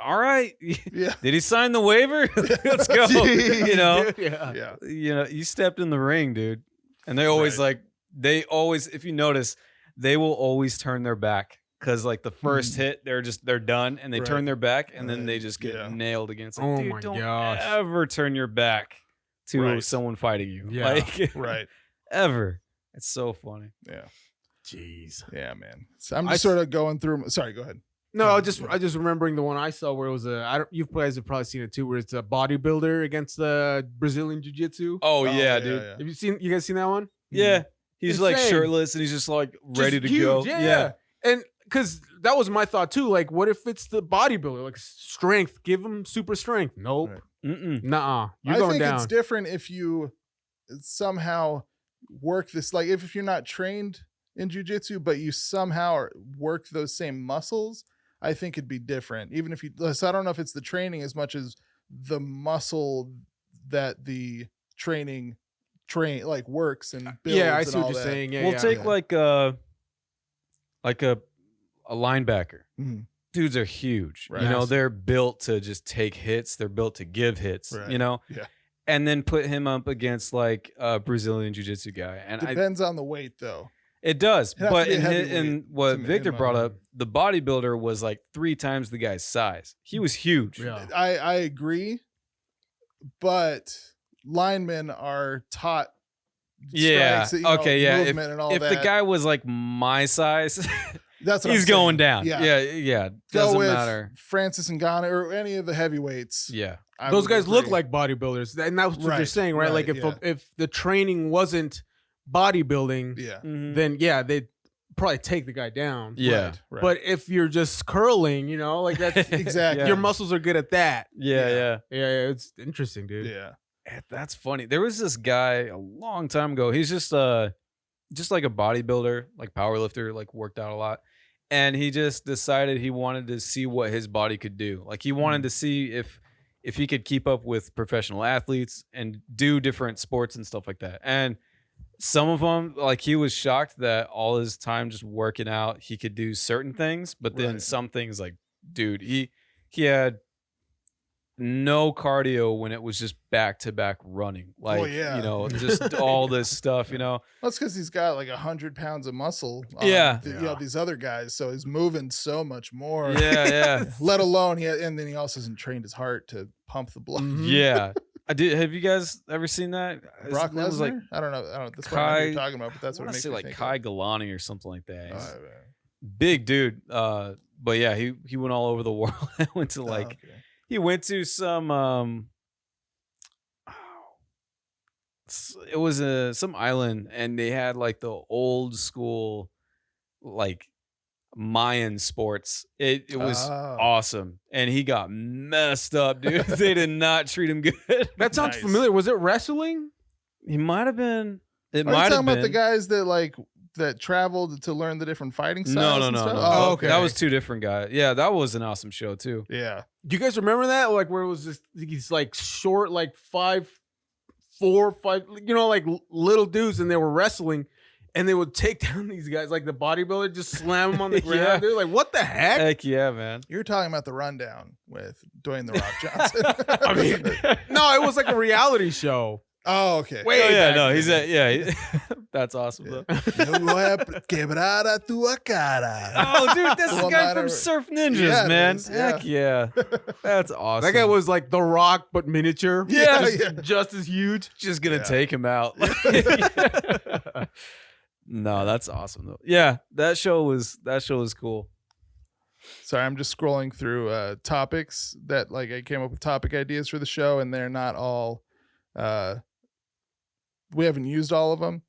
all right, Yeah. did he sign the waiver? Let's go. You know, Yeah. you know, you stepped in the ring, dude. And they always if you notice, they will always turn their back. Cause like the first hit, they're done, and they turn their back, and then they just get nailed against. Like, Oh dude, my don't gosh. ever turn your back to someone fighting you. Yeah. Like, Right. ever. It's so funny. Yeah. Jeez. Yeah, man. So I'm just sort of going through. Sorry, go ahead. No, I just remembering the one I saw where it was you guys have probably seen it too, where it's a bodybuilder against the Brazilian jiu-jitsu. Oh yeah, dude. Yeah. Have you guys seen that one? Yeah. He's like Insane. shirtless and he's just like ready Just to go. huge, Yeah. And because that was my thought too. Like, what if it's the bodybuilder? Like strength, give him super strength. Nope. Right. Mm-mm. Nuh-uh. You're I going think down. it's different if you somehow work this, like if you're not trained in jujitsu, but you somehow work those same muscles, I think it'd be different. Even if you, so I don't know if it's the training as much as the muscle that the training like works and builds. Yeah, I and see all what you're that. saying. Yeah, We'll yeah. take like a linebacker. Mhm. Dudes are huge. Right. You know, Yes. they're built to just take hits. They're built to give hits. Right. You know? Yeah. And then put him up against like a Brazilian jiu-jitsu guy. And Depends on the weight though. it does. It has But to be a in heavyweight what to me, Victor in my brought up, mind. the bodybuilder was like 3 times the guy's size. He was huge. Yeah. I agree, but linemen are taught. Yeah. strikes, you know, Okay. Yeah. movement and all If that. the guy was like my size, That's what he's I'm saying. going down. Yeah. Yeah. Go Doesn't with matter. Francis Ngannou or any of the heavyweights. Yeah. I Those would guys look agree. like bodybuilders, and that's what you're Right, saying, right? Like right, if the training wasn't bodybuilding, Yeah. Mhm. then yeah, they'd probably take the guy down. Yeah. Right. But if you're just curling, you know, like that's Exactly. your muscles are good at that. Yeah. Yeah, it's interesting, dude. Yeah. That's funny. There was this guy a long time ago. He's just like a bodybuilder, like power lifter, like worked out a lot. And he just decided he wanted to see what his body could do. Like he wanted to see if he could keep up with professional athletes and do different sports and stuff like that. And some of them, like he was shocked that all his time just working out, he could do certain things, but then Right. some things like, dude, he had no cardio when it was just back to back running. Like, yeah. you know, just all this stuff, you know. That's because he's got like 100 pounds of muscle. Yeah. You know, these other guys. So he's moving so much more. Yeah. Let alone, and then he also hasn't trained his heart to pump the blood. Mhm. Yeah. Have you guys ever seen that? Brock His name was Lesnar? like, I don't know. That's what I know Kai- you're talking about, but that's I what it want to makes say me like think Kai Galani or something like that. of. He's Oh, big dude. But yeah, he went all over the world. Went to like okay. he went to some it was some island, and they had like the old school like Mayan sports. It was Oh. awesome, and he got messed up, dude. They did not treat him good. That sounds Nice. familiar. Was it wrestling? He might have been. It Are you might have talking been. about the guys that traveled to learn the different fighting styles? No. and stuff? No. Oh, okay. That was 2 different guys. Yeah, that was an awesome show too. Yeah. Do you guys remember that? Like where it was just these like short, like 5'4", 5, you know, like little dudes, and they were wrestling, and they would take down these guys, like the bodybuilder, just slam them on the ground. Yeah. They're like, what the heck? Heck yeah, man. You're talking about the rundown with Dwayne the Rock Johnson. I mean, no, it was like a reality show. oh, okay. Way Oh, yeah, back no, then. he's that's awesome though. Quebrada tu cara. Oh, dude, that's the Well, guy not from a- Surf Ninjas, Yeah, it man. is, yeah. Heck yeah. That's awesome. That guy was like The Rock, but miniature. Yeah, just as huge. just gonna Yeah. take him out. No, that's awesome though. Yeah, that show was cool. Sorry, I'm just scrolling through topics that like I came up with topic ideas for the show, and they're not all. We haven't used all of them,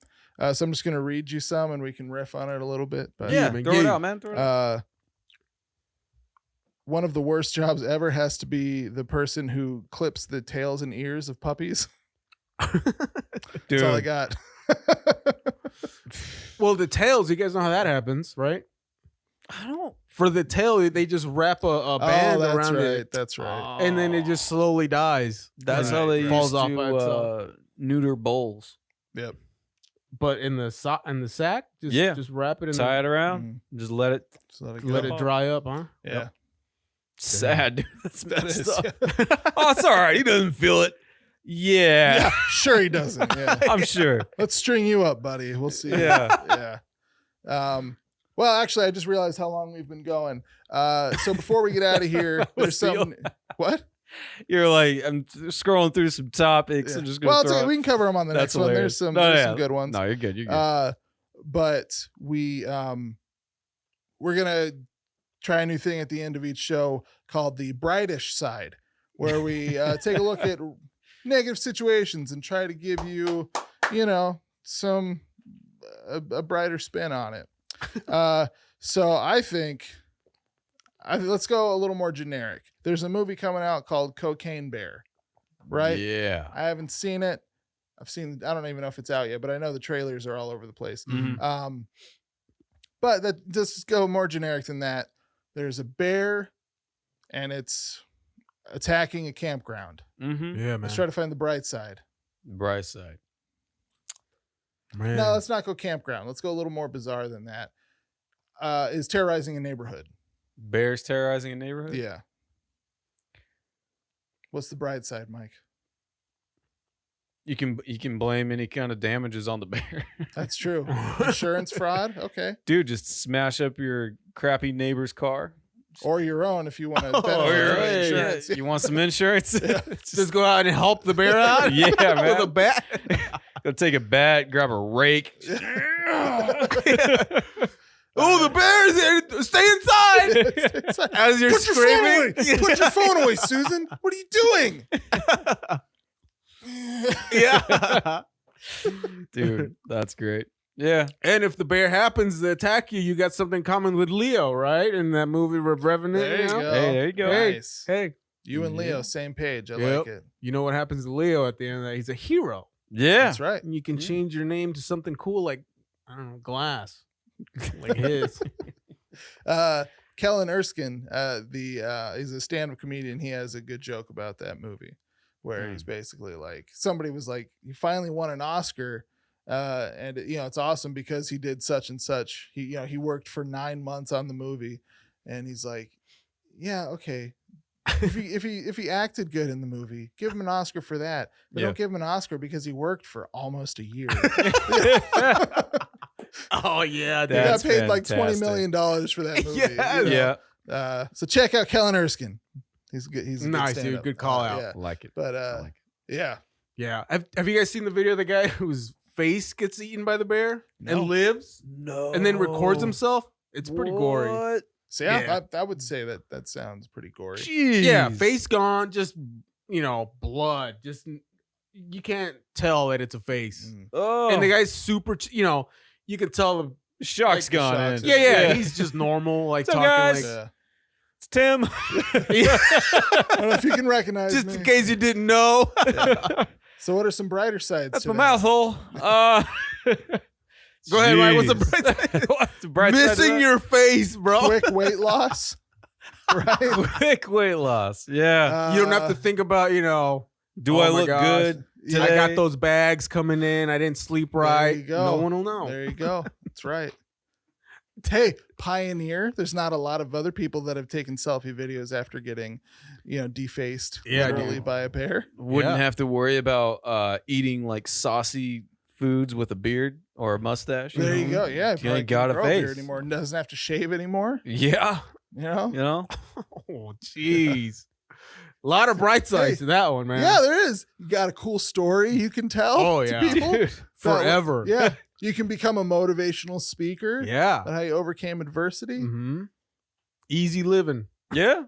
so I'm just gonna read you some, and we can riff on it a little bit. But Yeah, man, throw it yeah. out, man. Throw it out. one of the worst jobs ever has to be the person who clips the tails and ears of puppies. That's all I Dude, got. Well, the tails, you guys know how that happens, right? I don't. For the tail, they just wrap a band that's around right. it, That's right. and then it just slowly dies. That's And how they falls used off to by itself. neuter bulls. Yep. But in the sack, just wrap it in. Tie it around. Just let it. So let it Let go. it dry up, huh? Yeah. Sad, dude. That's That messed is, up. yeah. Oh, it's all right. He doesn't feel it. Yeah, Yeah, sure he doesn't. Yeah. I'm sure. Let's string you up, buddy. We'll see. Yeah. Yeah. Well, actually, I just realized how long we've been going. So before we get out of here, there's something. What? You're like, I'm scrolling through some topics. I'm just Well, gonna we can cover them on the That's next one. hilarious. There's No, some good ones. No, you're good. You're good. But we're gonna try a new thing at the end of each show called the Brightish Side, where we take a look at negative situations and try to give you, some a brighter spin on it. So I think let's go a little more generic. There's a movie coming out called Cocaine Bear, right? Yeah. I haven't seen it. I don't even know if it's out yet, but I know the trailers are all over the place. Mhm. But let's go more generic than that. There's a bear and it's attacking a campground. Mm-hmm. Yeah, man. Let's try to find the bright side. Bright side. Man. No, let's not go campground. Let's go a little more bizarre than that. Is terrorizing a neighborhood. Bears terrorizing a neighborhood. Yeah. What's the bright side, Mike? You can blame any kind of damages on the bear. That's true. Insurance fraud. Okay. Dude, just smash up your crappy neighbor's car. Or your own if you want to Oh, benefit your from own, the yeah. insurance. You want some insurance? Just go out and help the bear out. Yeah, man. With a bat. Go take a bat, grab a rake. Oh, the bear's there. Stay inside. As you're Put your phone away. screaming. Put your phone away, Susan. What are you doing? Yeah. Dude, that's great. Yeah. And if the bear happens to attack you, you got something common with Leo, right? In that movie Revenant. There you go. Hey, there you go. Hey, Nice. hey, You and Leo, Yeah. same page. I Yep. like it. you know what happens to Leo at the end of that? He's a hero. Yeah. That's right. And you can Yeah. change your name to something cool like, I don't know, Glass. Like his. Kellen Erskine, he's a stand-up comedian. He has a good joke about that movie where he's basically like, somebody was like, he finally won an Oscar. And it's awesome because he did such and such. He worked for 9 months on the movie, and he's like, yeah, okay. If he acted good in the movie, give him an Oscar for that. But Yeah. don't give him an Oscar because he worked for almost a year. Oh, yeah. He That's got paid like $20 fantastic. million for that movie. Yes. Yeah. So check out Kellen Erskine. He's good. He's a good Nice, dude. stand-up. Good call out. Yeah. I like it. But I like it. yeah. Yeah. Have you guys seen the video of the guy whose face gets eaten by the bear No. and lives No. and then records himself? It's pretty gory. What? So Yeah. I would say that sounds pretty gory. Jeez. Yeah, face gone, just blood. Just you can't tell that it's a face. Mm. Oh. And the guy's super. You can tell. The, shock's like the gone shock's in. yeah, he's just normal, like What's up, talking guys? like. Yeah. It's Tim. I don't know if you can recognize Just me. in case you didn't know. So what are some brighter sides? That's to my that? mouth hole. Go ahead, Mike. What's the Jeez. bright side? What's the bright side to Missing that? your face, bro. Quick weight loss. Right. Quick weight loss. Yeah. You don't have to think about, Do oh I my look gosh. good? Yeah, I got today? those bags coming in. I didn't sleep right. you go. No one will know. There you go. That's right. Hey, Pioneer. There's not a lot of other people that have taken selfie videos after getting, defaced Yeah, literally dude. by a bear. Wouldn't Yeah. have to worry about eating like saucy foods with a beard or a mustache. There you go. Yeah, You probably ain't got can't a grow face. beard anymore. Doesn't have to shave anymore. Yeah. You know. You know? Oh, jeez. A lot of bright sides to that one, man. Yeah, there is. You got a cool story you can tell Oh, to yeah. people. Dude. Forever. Yeah, you can become a motivational speaker. Yeah. About how you overcame adversity. Mm-hmm. Easy living. Yeah.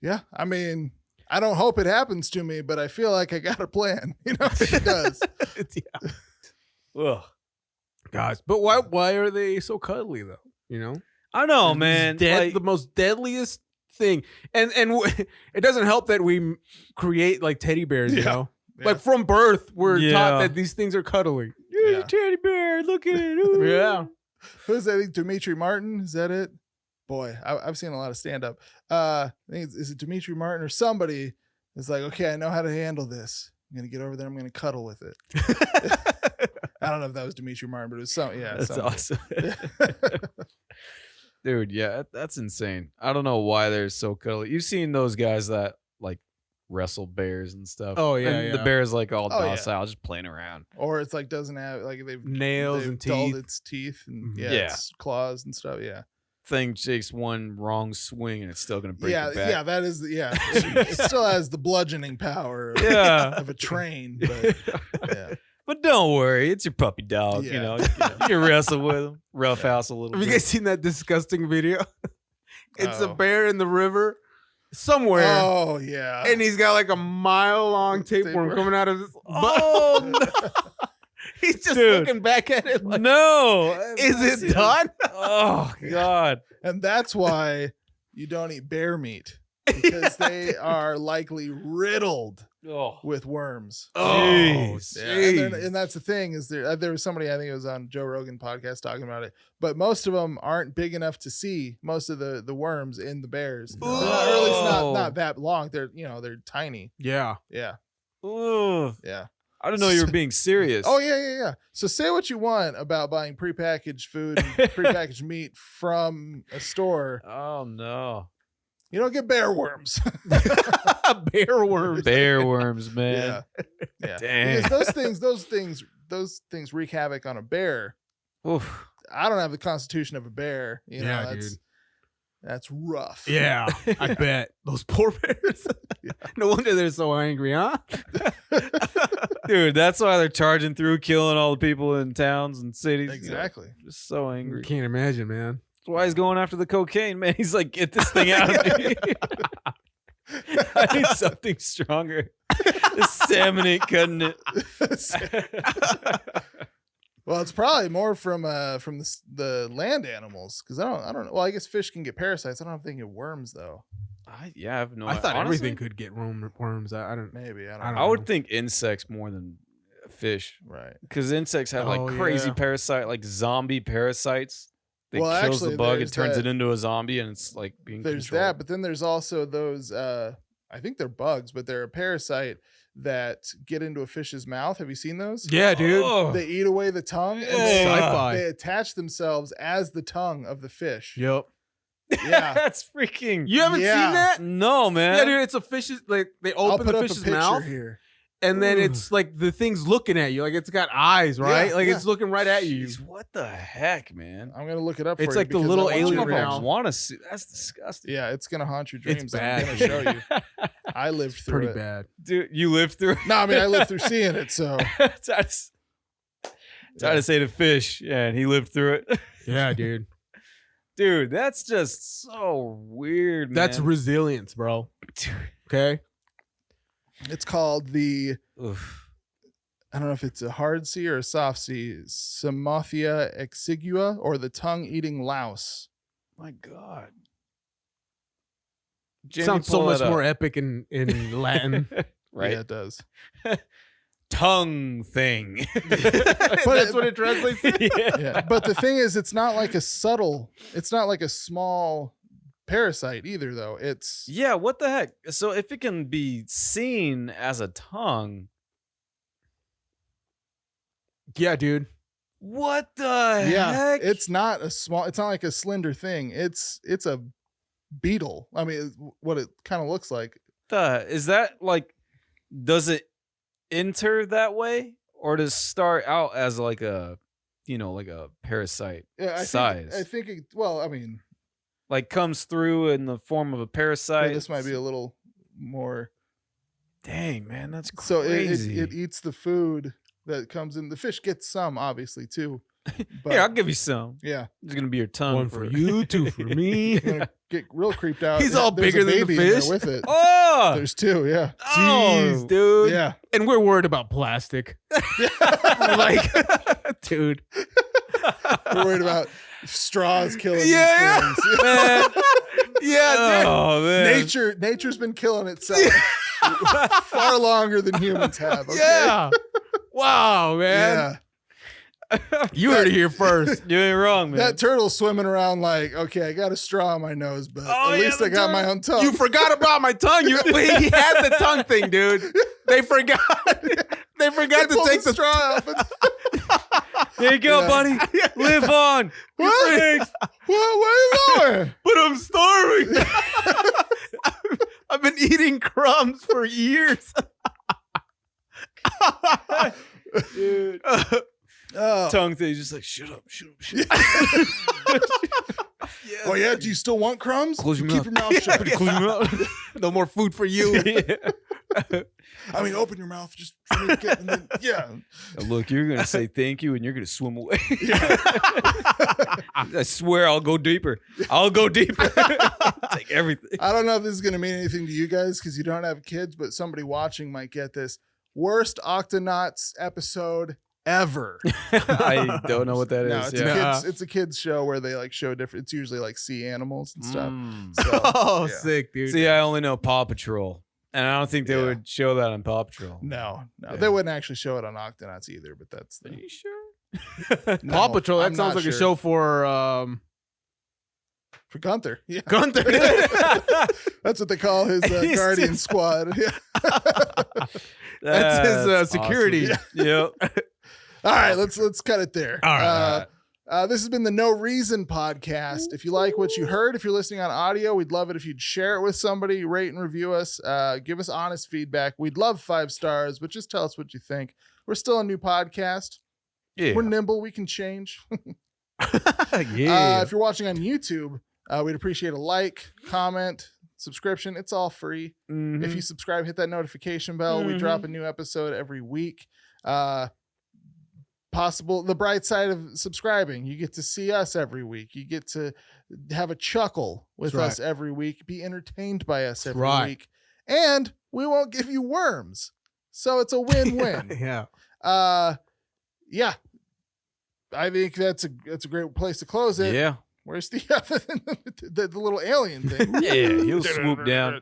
Yeah, I mean, I don't hope it happens to me, but I feel like I got a plan. It does. Yeah. Ugh. Gosh, but why are they so cuddly though? I know, It's man. Like, the most deadliest thing, and it doesn't help that we create like teddy bears. Yeah. Yeah. Like from birth, we're Yeah. taught that these things are cuddly. Yeah. teddy bear. Look at it. Ooh. Yeah. Who's that? I think Dimitri Martin. Is that it? Boy, I've seen a lot of stand up. I think is it Dimitri Martin or somebody is like, okay, I know how to handle this. I'm gonna get over there. I'm gonna cuddle with it. I don't know if that was Dimitri Martin, but it was some. Yeah, That's somebody. awesome. Dude, yeah, that's insane. I don't know why they're so cuddly. You've seen those guys that like wrestle bears and stuff. Oh, yeah, and the yeah. bear's like all Oh, yeah. docile, just playing around. Or it's like doesn't have like they've Nails they've and dulled teeth. its teeth and Mhm. yeah, Yeah. its claws and stuff. Yeah, Thing takes one wrong swing and it's still gonna break yeah, your back. yeah. That is it still has the bludgeoning power of, Yeah. of a train, but yeah. But don't worry, it's your puppy dog. You Yeah. know, you can wrestle with him, roughhouse a little Have you bit. guys seen that disgusting video? It's a Oh. bear in the river somewhere. Oh yeah. And he's got like a mile-long tapeworm Tapeworm. coming out of his butt. Oh no! He's just Dude. looking back at it like, No, is it done? Oh God! And that's why you don't eat bear meat because they are likely riddled Oh, with worms. Oh, Jeez. Yeah, and that's the thing is there was somebody I think it was on Joe Rogan podcast talking about it, but most of them aren't big enough to see most of the worms in the bears. They're not, or at least Oh. not that long. They're they're tiny. Yeah. Yeah, Ugh. yeah. I don't know you were being serious. Oh yeah. So say what you want about buying prepackaged food and prepackaged meat from a store. Oh no! You don't get bear worms. Bear worms. Bear worms, man. Yeah. Dang. Because those things wreak havoc on a bear. Oof. I don't have the constitution of a bear. You know, Yeah, that's dude. that's rough. Yeah, I bet. Those poor bears. Yeah. No wonder they're so angry, huh? Dude, that's why they're charging through, killing all the people in towns and cities. Exactly. Just so angry. Can't imagine, man. That's why he's going after the cocaine, man. He's like, get this thing out of me. I need something stronger. The salmon ain't cutting it. Well, it's probably more from the land animals because I don't know. Well, I guess fish can get parasites. I don't know if they can get worms though. I have no I thought honestly, everything could get worms. I don't. Maybe I don't. I don't know. I would think insects more than fish Right. because insects have like Oh, crazy yeah. parasite, like zombie parasites. That Well, kills actually, the bug, it there's turns that- it into a zombie, and it's like being There's controlled. that, but then there's also those. I think they're bugs, but they're a parasite that get into a fish's mouth. Have you seen those? Yeah, dude. Oh. They eat away the tongue and Ugh. Sci-fi. they attach themselves as the tongue of the fish. Yep. Yeah. That's freaking. You haven't Yeah. seen that? No, man. Yeah, dude. It's a fish's like they I'll open put the up a fish's picture mouth, here. and then Ooh. it's like the thing's looking at you. Like it's got eyes, right? Yeah, like yeah. it's looking right at you. Jeez, what the heck, man? I'm gonna look it up. It's for you like the because little I want you to alien read it. I mouth. want to see. That's disgusting. Yeah, it's gonna haunt your It's dreams. bad. I'm gonna show you. I lived through Pretty it. bad. Dude, you lived through. No, I mean I lived through seeing it. So Try to say to fish, yeah, and he lived through it. Yeah, dude. Dude, that's just so weird, man. That's resilience, bro. Okay. it's called the. Oof. I don't know if it's a hard C or a soft C. Samothea exigua or the tongue-eating louse. My God. Jamie, Sounds so pull much that up. more epic in Latin. Right? Yeah, it does. Tongue thing. That's what it translates to. Yeah, but the thing is, it's not like a subtle. It's not like a small parasite either, though. It's Yeah, what the heck? So if it can be seen as a tongue, Yeah, dude. what the yeah. heck? It's not a small. It's not like a slender thing. It's a beetle. I mean, it's what it kind of looks like. is that like, does it enter that way, or does it start out as like a, like a parasite Yeah, size? I think. Well, I mean, Like comes through in the form of a parasite. this might be a little more. Dang, man, that's So crazy. it eats the food that comes in. The fish gets some, obviously, too. But Here, I'll give you some. yeah, It's gonna be your tongue. One for you, two for me. you're gonna get real creeped out. He's all There's bigger a than the baby in there fish. with it. Oh, There's two, yeah. Jeez, dude. Yeah. And we're worried about plastic. Like, dude. We're worried about straws killing Yeah, these things. Man. Yeah, oh man. Nature's been killing itself far longer than humans have. dude. Okay? Yeah. Wow, man. Yeah. You heard it here first. You ain't wrong, man. That turtle's swimming around like, okay, I got a straw in my nose, but Oh, at yeah, least the I got my turtle. own tongue. You forgot about my tongue. He had the tongue thing, dude. They forgot. They forgot to Pull take the the straw out. But, There you go, Yeah. buddy. Live on. what? Thanks. Where are you going? But I'm starving. I've been eating crumbs for years. Dude. Oh. Tongue thing, just like, shut up. Oh yeah, do you still want crumbs? Close your Keep mouth. your mouth shut. Close your mouth. No more food for you. Yeah. I mean, open your mouth just for me to get, and then, yeah. Look, you're gonna say thank you, and you're gonna swim away. I swear, I'll go deeper. Take everything. I don't know if this is gonna mean anything to you guys because you don't have kids, but somebody watching might get this. Worst Octonauts episode ever. I don't know what that is. No, it's, Yeah. it's a kids show where they like show different. It's usually like sea animals and stuff. Mm. So, Oh, yeah. sick, dude. See, I only know Paw Patrol, and I don't think they Yeah. would show that on Paw Patrol. No, Yeah. they wouldn't actually show it on Octonauts either. But that's Are the, you sure? no, Paw Patrol. That I'm sounds not like a sure. show for for Gunther. Yeah, Gunther. that's what they call his He's Guardian just- squad. Yeah. That's his, That's security. awesome. Yep. All right, let's cut it there. All right. This has been the No Reason podcast. If you like what you heard, if you're listening on audio, we'd love it if you'd share it with somebody, rate and review us, give us honest feedback. We'd love 5 stars, but just tell us what you think. We're still a new podcast. Yeah. We're nimble. We can change. Yeah. If you're watching on YouTube, we'd appreciate a like, comment, subscription. It's all free. Mhm. If you subscribe, hit that notification bell. We Mhm. drop a new episode every week. Possible the bright side of subscribing, you get to see us every week. You get to have a chuckle with That's us every week, be entertained by us every right. week, and we won't give you worms. So it's a win-win. Yeah. Yeah. I think that's a great place to close it. Yeah. Where's the other the little alien thing? Yeah. He'll swoop down.